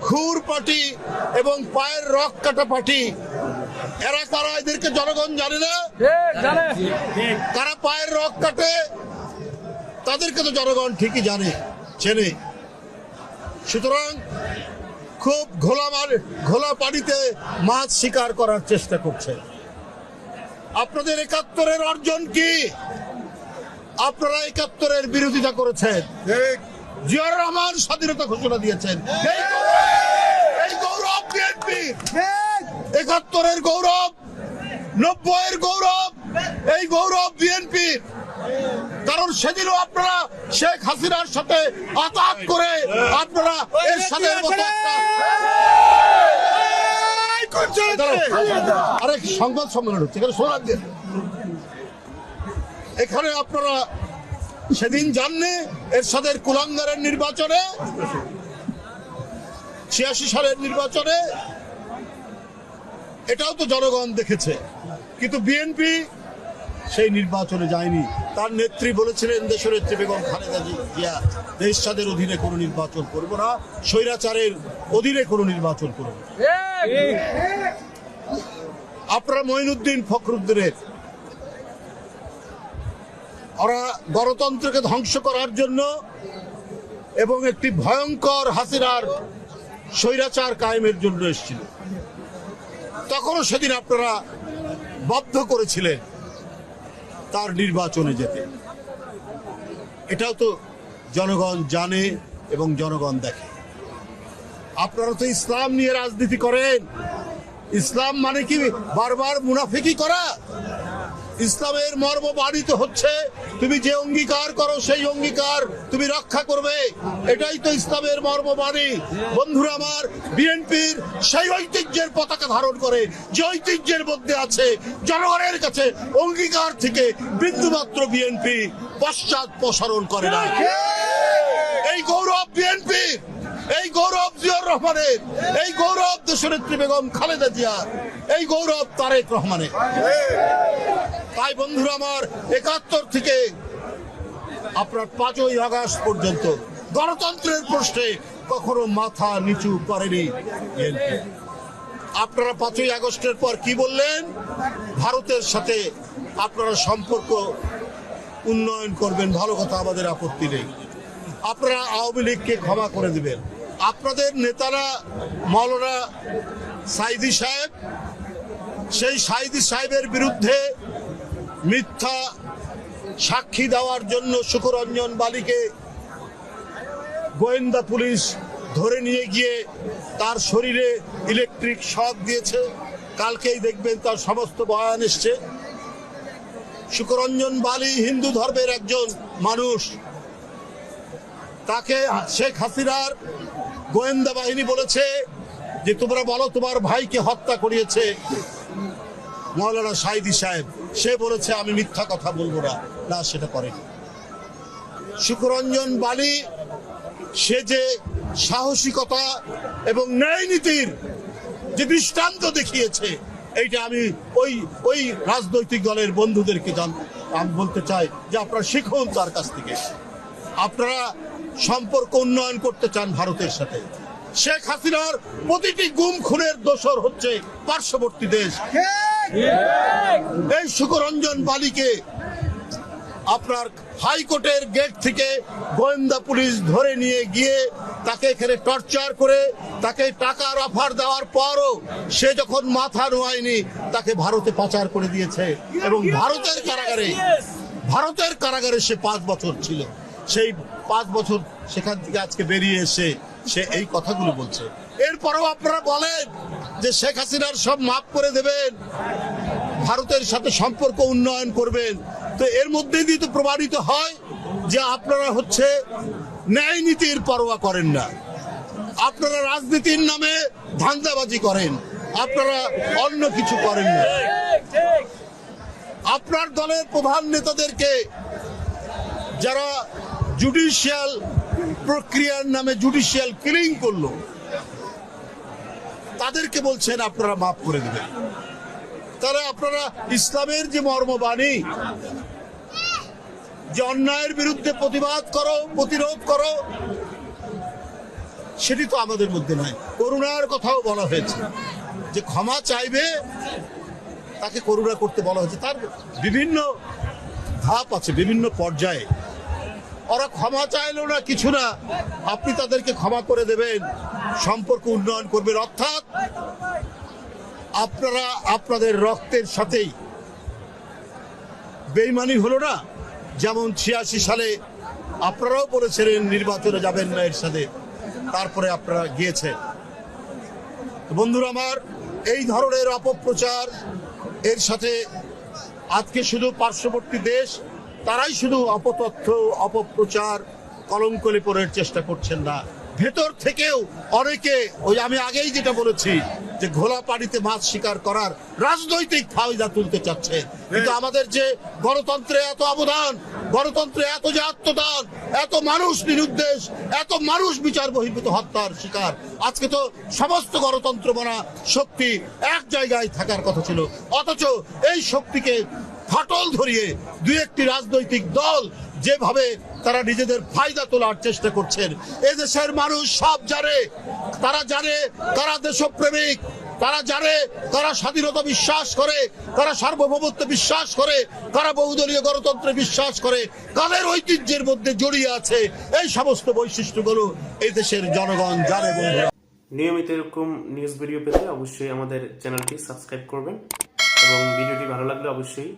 খুর পার্টি এবং পায়ের রক কাটা পার্টি, এরা কারা এদেরকে জনগণ জানে না? কারা পায়ের রক কাটে তাদেরকে তো জনগণ ঠিকই জানে, চেনে। সুতরাং খুব ঘোলা পানিতে মাছ শিকার করার চেষ্টা করছে। আপনাদের ৭১-এর অর্জন কি? আপনারা ৭১-এর বিরোধিতা করেছেন। জিয়াউর রহমান স্বাধীনতা ঘোষণা দিয়েছেন। এই গৌরব বিএনপি, ৭১-এর গৌরব, ৯০-এর গৌরব, এই গৌরব বিএনপি। কারণ সেদিনও আপনারা শেখ হাসিনার সাথে আতাত করে আপনারা এর সাথে আরেক সংবাদ সম্মেলন হচ্ছে, এখানে শোনার দিন। এখানে আপনারা সেদিন জাননি এরশাদের কুলাঙ্গারের নির্বাচনে, ৮৬ সালের নির্বাচনে, এটাও তো জনগণ দেখেছে। কিন্তু বিএনপি সেই নির্বাচনে যায়নি। তার নেত্রী বলেছিলেন, দেশনেত্রী বেগম খালেদা জিয়া, এরশাদের অধীনে কোনো নির্বাচন করব না, স্বৈরাচারের অধীনে কোনো নির্বাচন করব। আপনারা মঈনুদ্দিন ফখরুদ্দিনের, ওরা গণতন্ত্রকে ধ্বংস করার জন্য এবং একটি ভয়ঙ্কর হাসিনার স্বৈরাচার কায়েমের জন্য এসেছিল। তখনও সেদিন আপনারা বাধ্য করেছিলেন তার নির্বাচনে যেতে। এটাও তো জনগণ জানে এবং জনগণ দেখে। আপনারা তো ইসলাম নিয়ে রাজনীতি করেন। ইসলাম মানে কি বারবার মুনাফিকি করা? ইসলামের মর্ম বাড়িতে হচ্ছে তুমি যে অঙ্গীকার করো সেই অঙ্গীকার তুমি রক্ষা করবে, এটাই তো ইসলামের মর্মবাণী। বন্ধুরা আমার, বিএনপির সেই ঐতিহ্যের পতাকা ধারণ করে, যে ঐতিহ্যের মধ্যে আছে জনগণের কাছে অঙ্গীকার থেকে বিন্দুমাত্র বিএনপি পশ্চাৎপসরণ করে না। এই গৌরব বিএনপির, এই গৌরব জিয়াউর রহমানের, এই গৌরব দেশনেত্রী বেগম খালেদা জিয়ার, এই গৌরব তারেক রহমানের। তাই বন্ধুরা আমার, ৭১ থেকে আপনার ৫ই আগস্ট পর্যন্ত গণতন্ত্রের প্রশ্নে কখনো মাথা নিচু করেনি বিএনপি। আপনারা ৫ই আগস্টের পর কি বললেন? ভারতের সাথে আপনারা সম্পর্ক উন্নয়ন করবেন, ভালো কথা, আমাদের আপত্তি নেই। আপনারা আওয়ামী লীগকে ক্ষমা করে দিবেন। আপনাদের নেতারা মাওলানা সাইদি সাহেব, সেই সাইদি সাহেবের বিরুদ্ধে মিথ্যা সাক্ষী দেওয়ার জন্য শুকুরঞ্জন বালিকে গোয়েন্দা পুলিশ ধরে নিয়ে গিয়ে তার শরীরে ইলেকট্রিক শক দিয়েছে। কালকেই দেখবেন তার সমস্ত বয়ান এসছে। শুকুরঞ্জন বালি হিন্দু ধর্মের একজন মানুষ, তাকে শেখ হাসিনার গোয়েন্দা বাহিনী বলেছে যে তোমরা বলো তোমার ভাইকে হত্যা করিয়েছে মাওলানা সাইদি সাহেব। সে বলেছে আমি মিথ্যা কথা বলবো না, না সেটা করেনি। শুকুরঞ্জন বালি সে যে সাহসিকতা এবং ন্যায় নীতির যে দৃষ্টান্ত দেখিয়েছে, এইটা আমি ওই রাজনৈতিক দলের বন্ধুদেরকে আমি বলতে চাই যে আপনারা শিখুন তার কাছ থেকে। আপনারা সম্পর্ক উন্নয়ন করতে চান ভারতের সাথে। শেখ হাসিনার প্রতিটি গুম খুনের দোষর হচ্ছে পার্শ্ববর্তী দেশ। এই শুকুরঞ্জন বালিকে আপনার হাইকোর্টের গেট থেকে গোয়েন্দা পুলিশ ধরে নিয়ে গিয়ে তাকে এখানে টর্চার করে তাকে টাকার অফার দেওয়ার পরও সে যখন মাথা নোয়ায়নি তাকে ভারতে পাচার করে দিয়েছে এবং ভারতের কারাগারে সে 5 বছর ছিল। সেই 5 বছর সেখান থেকে আজকে বেরিয়ে এসে সে এই কথাগুলো বলছে। এরপরেও আপনারা বলেন যে শেখ হাসিনার সব মাফ করে দেবেন, ভারতের সাথে সম্পর্ক উন্নয়ন করবেন। তো এর মধ্যে দিয়ে তো প্রমাণিত হয় যে আপনারা হচ্ছে ন্যায় নীতির পরোয়া করেন না। আপনারা রাজনীতির নামে ধান্দাবাজি করেন, আপনারা অন্য কিছু করেন না। আপনার দলের প্রধান নেতাদেরকে যারা জুডিশিয়াল প্রক্রিয়ার নামে জুডিশিয়াল কিলিং করলো, তাদেরকে বলছেন আপনারা মাফ করে দিবেন। তাহলে আপনারা ইসলামের যে মর্মবাণী যে অন্যায়ের বিরুদ্ধে প্রতিবাদ করো, প্রতিরোধ করো, সেটি তো আমাদের মধ্যে নাই। করুণার কথাও বলা হয়েছে, যে ক্ষমা চাইবে তাকে করুণা করতে বলা হয়েছে। তার বিভিন্ন ধাপ আছে, বিভিন্ন পর্যায়ে। ওরা ক্ষমা চাইলেও না কিছু না, আপনি তাদেরকে ক্ষমা করে দেবেন, সম্পর্ক উন্নয়ন করবেন। অর্থাৎ আপনারা আপনাদের রক্তের সাথেই বেইমানি হলো না। যেমন 86 সালে আপনারাও বলেছিলেন নির্বাচনে যাবেন না এর সাথে, তারপরে আপনারা গিয়েছেন। বন্ধুরা আমার, এই ধরনের অপপ্রচার এর সাথে আজকে শুধু পার্শ্ববর্তী দেশ তারাই শুধু অপতথ্য অপপ্রচার কলঙ্ক লেপনের চেষ্টা করছেন না, ভেতর থেকেও অনেকে, ওই আমি আগেই যেটা বলেছি, যে ঘোলা পানিতে মাছ শিকার করার রাজনৈতিক ফায়দা তুলতে চাচ্ছে। কিন্তু আমাদের যে গণতন্ত্রে এত অবদান, গণতন্ত্রে এত যে আত্মদান, এত মানুষ নিরুদ্দেশ, এত মানুষ বিচার বহির্ভূত হত্যার শিকার, আজকে তো সমস্ত গণতন্ত্র বনা শক্তি এক জায়গায় থাকার কথা ছিল, অথচ এই শক্তিকে ফাটল ধরিয়ে দুই একটি রাজনৈতিক দল যেভাবে তারা নিজেদের ফায়দা তোলার চেষ্টা করছেন, এদেশের মানুষ সব জানে। তারা জানে কারা দেশপ্রেমিক, তারা জানে কারা স্বাধীনতা বিশ্বাস করে, কারা সার্বভৌমত্ব বিশ্বাস করে, কারা বহুদলীয় গণতন্ত্রে বিশ্বাস করে, কাদের ঐতিহ্যের মধ্যে জড়িয়ে আছে। এই সমস্ত বৈশিষ্ট্যগুলো এই দেশের জনগণ জানে। বন্ধুরা, নিয়মিত এরকম নিউজ ভিডিও পেতে অবশ্যই আমাদের চ্যানেলটি সাবস্ক্রাইব করবেন এবং ভিডিওটি ভালো লাগলে অবশ্যই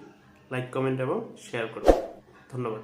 লাইক, কমেন্ট এবং শেয়ার করবেন। ধন্যবাদ।